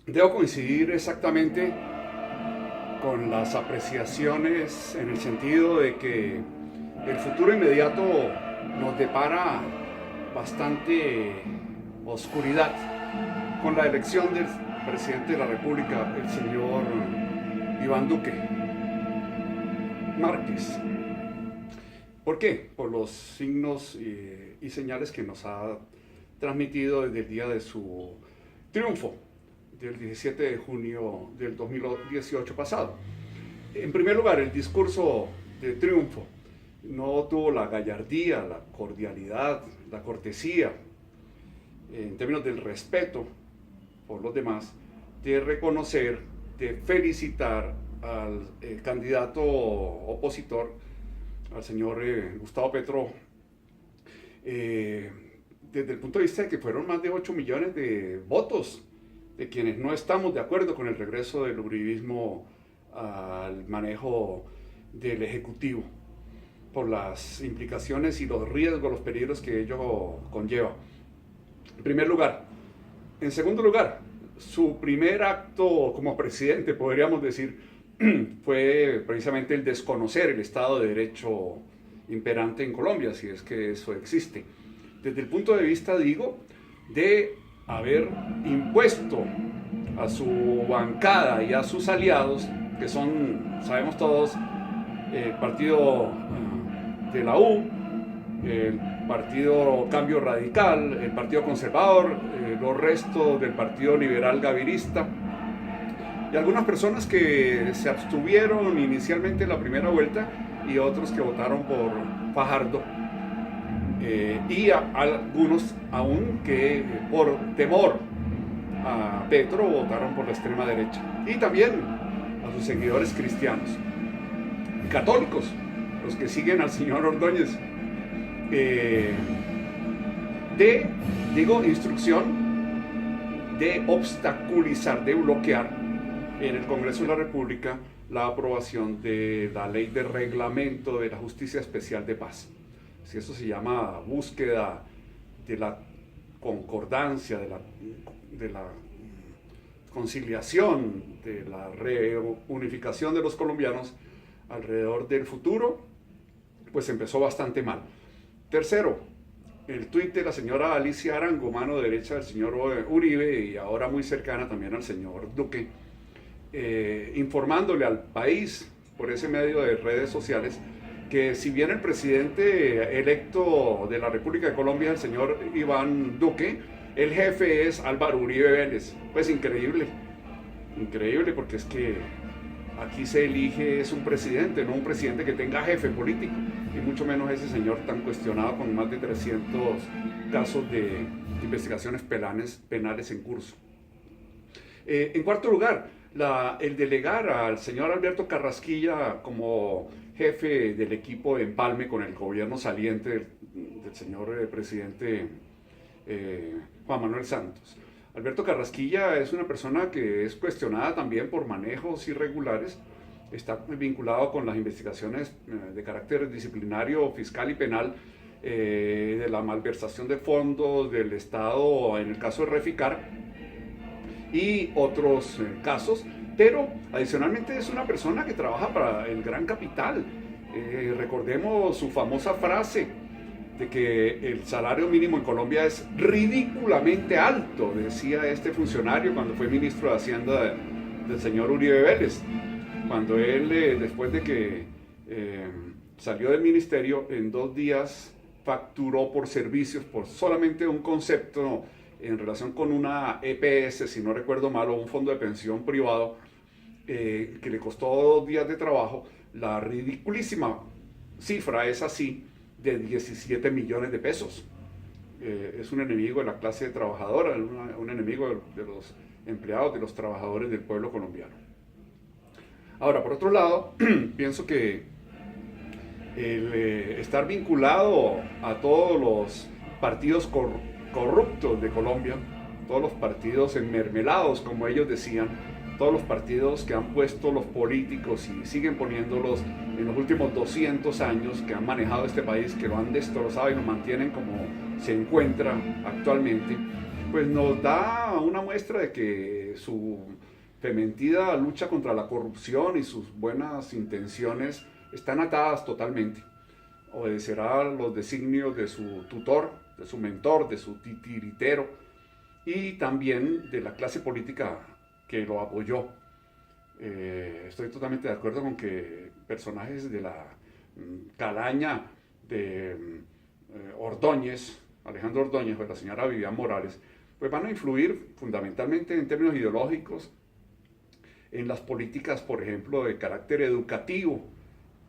Debo coincidir exactamente con las apreciaciones en el sentido de que el futuro inmediato nos depara bastante oscuridad con la elección del presidente de la República, el señor Iván Duque Márquez. ¿Por qué? Por los signos y señales que nos ha transmitido desde el día de su triunfo del 17 de junio del 2018 pasado. En primer lugar, el discurso de triunfo no tuvo la gallardía, la cordialidad, la cortesía, en términos del respeto por los demás, de reconocer, de felicitar al candidato opositor, al señor Gustavo Petro, desde el punto de vista de que fueron más de 8 millones de votos de quienes no estamos de acuerdo con el regreso del uribismo al manejo del Ejecutivo, por las implicaciones y los riesgos, los peligros que ello conlleva. En primer lugar. En segundo lugar, su primer acto como presidente, podríamos decir, fue precisamente el desconocer el Estado de Derecho imperante en Colombia, si es que eso existe. Desde el punto de vista, digo, de haber impuesto a su bancada y a sus aliados, que son, sabemos todos, el partido de la U, el partido Cambio Radical, el partido conservador, los restos del partido liberal gavirista, y algunas personas que se abstuvieron inicialmente en la primera vuelta y otros que votaron por Fajardo, y algunos aún que por temor a Petro votaron por la extrema derecha, y también a sus seguidores cristianos y católicos, los que siguen al señor Ordóñez, instrucción de obstaculizar, de bloquear en el Congreso de la República la aprobación de la ley de reglamento de la Justicia Especial de Paz. Si eso se llama búsqueda de la concordancia, de la conciliación, de la reunificación de los colombianos alrededor del futuro, pues empezó bastante mal. Tercero, el tuit de la señora Alicia Arango, mano derecha del señor Uribe y ahora muy cercana también al señor Duque, informándole al país por ese medio de redes sociales que si bien el presidente electo de la República de Colombia, el señor Iván Duque, el jefe es Álvaro Uribe Vélez. Pues increíble, increíble, porque es que aquí se elige es un presidente, no un presidente que tenga jefe político, y mucho menos ese señor tan cuestionado con más de 300 casos de investigaciones penales en curso. En cuarto lugar, el delegar al señor Alberto Carrasquilla como jefe del equipo de empalme con el gobierno saliente del señor presidente Juan Manuel Santos. Alberto Carrasquilla es una persona que es cuestionada también por manejos irregulares, está vinculado con las investigaciones de carácter disciplinario, fiscal y penal, de la malversación de fondos del Estado en el caso de Reficar y otros casos, pero adicionalmente es una persona que trabaja para el gran capital. Recordemos su famosa frase de que el salario mínimo en Colombia es ridículamente alto, decía este funcionario cuando fue ministro de Hacienda del señor Uribe Vélez, cuando él, después de que salió del ministerio, en 2 días facturó por servicios, por solamente un concepto en relación con una EPS, si no recuerdo mal, o un fondo de pensión privado, que le costó 2 días de trabajo, la ridiculísima cifra es así, de 17 millones de pesos. Es un enemigo de la clase trabajadora, un enemigo de los empleados, de los trabajadores del pueblo colombiano. Ahora, por otro lado, pienso que el estar vinculado a todos los partidos corruptos de Colombia, todos los partidos enmermelados, como ellos decían, todos los partidos que han puesto los políticos y siguen poniéndolos en los últimos 200 años, que han manejado este país, que lo han destrozado y lo mantienen como se encuentra actualmente, pues nos da una muestra de que su fementida lucha contra la corrupción y sus buenas intenciones están atadas totalmente. Obedecerá los designios de su tutor, de su mentor, de su titiritero y también de la clase política que lo apoyó. Estoy totalmente de acuerdo con que personajes de la calaña de Ordóñez, Alejandro Ordóñez o de la señora Vivian Morales, pues van a influir fundamentalmente en términos ideológicos en las políticas, por ejemplo, de carácter educativo,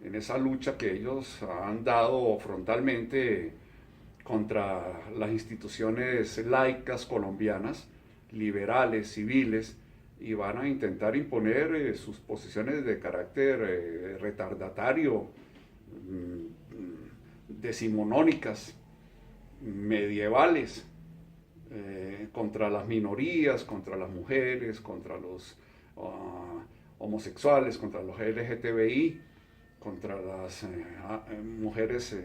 en esa lucha que ellos han dado frontalmente contra las instituciones laicas colombianas, liberales, civiles, y van a intentar imponer sus posiciones de carácter retardatario, decimonónicas, medievales, contra las minorías, contra las mujeres, contra los homosexuales, contra los LGTBI, contra las mujeres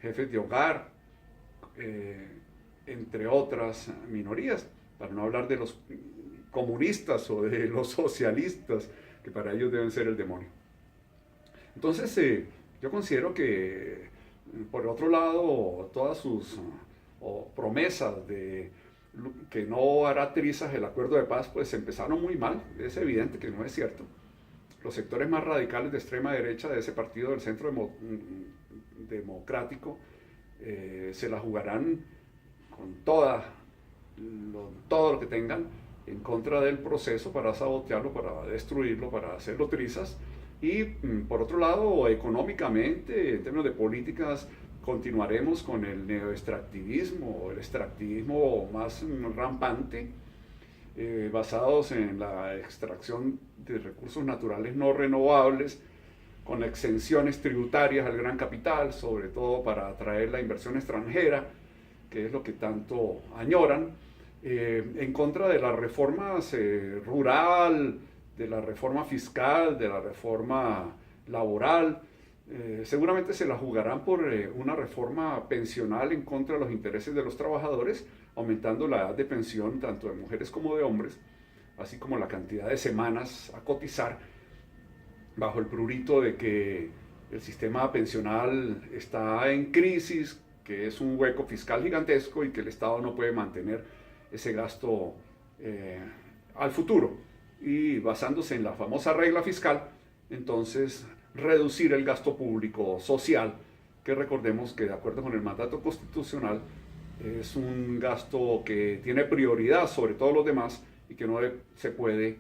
jefes de hogar, entre otras minorías, para no hablar de los comunistas o de los socialistas, que para ellos deben ser el demonio. Entonces, yo considero que, por otro lado, todas sus promesas de que no hará trizas el acuerdo de paz, pues empezaron muy mal. Es evidente que no es cierto. Los sectores más radicales de extrema derecha de ese partido del centro democrático se la jugarán con todo lo que tengan en contra del proceso para sabotearlo, para destruirlo, para hacerlo trizas. Y por otro lado, económicamente, en términos de políticas, continuaremos con el neoextractivismo, el extractivismo más rampante, basados en la extracción de recursos naturales no renovables, con exenciones tributarias al gran capital, sobre todo para atraer la inversión extranjera, que es lo que tanto añoran, en contra de las reformas rural, de la reforma fiscal, de la reforma laboral. Seguramente se la jugarán por una reforma pensional en contra de los intereses de los trabajadores, aumentando la edad de pensión tanto de mujeres como de hombres, así como la cantidad de semanas a cotizar, bajo el prurito de que el sistema pensional está en crisis, que es un hueco fiscal gigantesco y que el Estado no puede mantener ese gasto al futuro. Y basándose en la famosa regla fiscal, entonces reducir el gasto público social, que recordemos que de acuerdo con el mandato constitucional es un gasto que tiene prioridad sobre todos los demás y que no se puede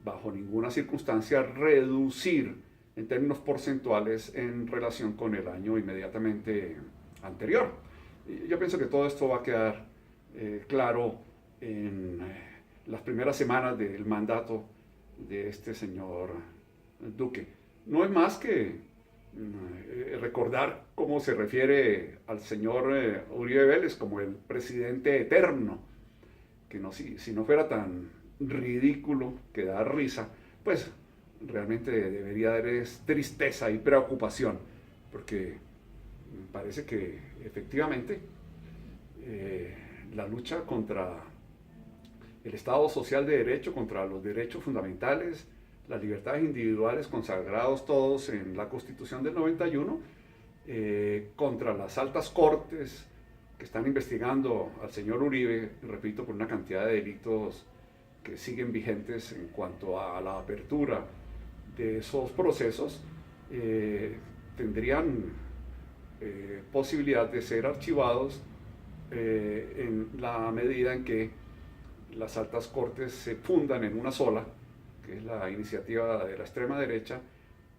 bajo ninguna circunstancia reducir en términos porcentuales en relación con el año inmediatamente anterior. Y yo pienso que todo esto va a quedar claro en las primeras semanas del mandato de este señor Duque. No es más que recordar cómo se refiere al señor Uribe Vélez como el presidente eterno, que no, si no fuera tan ridículo que da risa, pues realmente debería dar tristeza y preocupación, porque parece que efectivamente la lucha contra el Estado social de derecho, contra los derechos fundamentales, las libertades individuales consagrados todos en la Constitución del 91, contra las altas cortes que están investigando al señor Uribe, repito, por una cantidad de delitos que siguen vigentes en cuanto a la apertura de esos procesos, tendrían posibilidad de ser archivados en la medida en que las altas cortes se fundan en una sola, que es la iniciativa de la extrema derecha,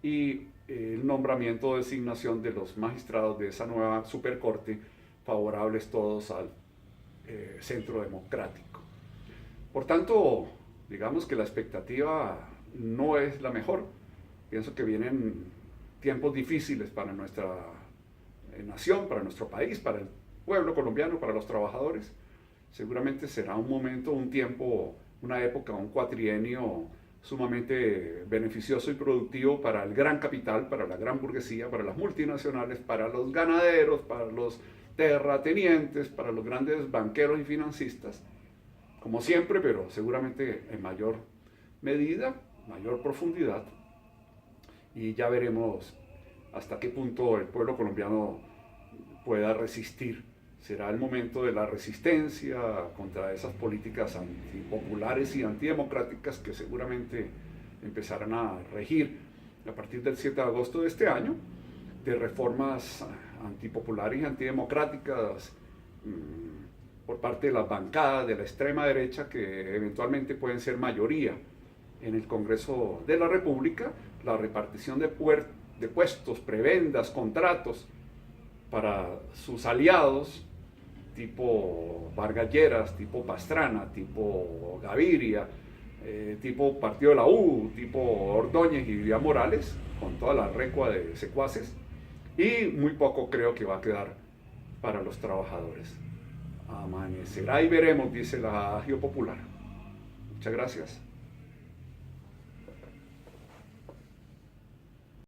y el nombramiento o designación de los magistrados de esa nueva supercorte, favorables todos al centro democrático. Por tanto, digamos que la expectativa no es la mejor. Pienso que vienen tiempos difíciles para nuestra nación, para nuestro país, para el pueblo colombiano, para los trabajadores. Seguramente será un momento, un tiempo, una época, un cuatrienio sumamente beneficioso y productivo para el gran capital, para la gran burguesía, para las multinacionales, para los ganaderos, para los terratenientes, para los grandes banqueros y financistas, como siempre, pero seguramente en mayor medida, mayor profundidad, y ya veremos hasta qué punto el pueblo colombiano pueda resistir. Será el momento de la resistencia contra esas políticas antipopulares y antidemocráticas que seguramente empezarán a regir a partir del 7 de agosto de este año, de reformas antipopulares y antidemocráticas por parte de las bancadas de la extrema derecha, que eventualmente pueden ser mayoría en el Congreso de la República, la repartición de puestos, prebendas, contratos para sus aliados, tipo Vargas Lleras, tipo Pastrana, tipo Gaviria, tipo Partido de la U, tipo Ordóñez y Vivian Morales, con toda la recua de secuaces, y muy poco creo que va a quedar para los trabajadores. Amanecerá y veremos, dice la agio popular. Muchas gracias.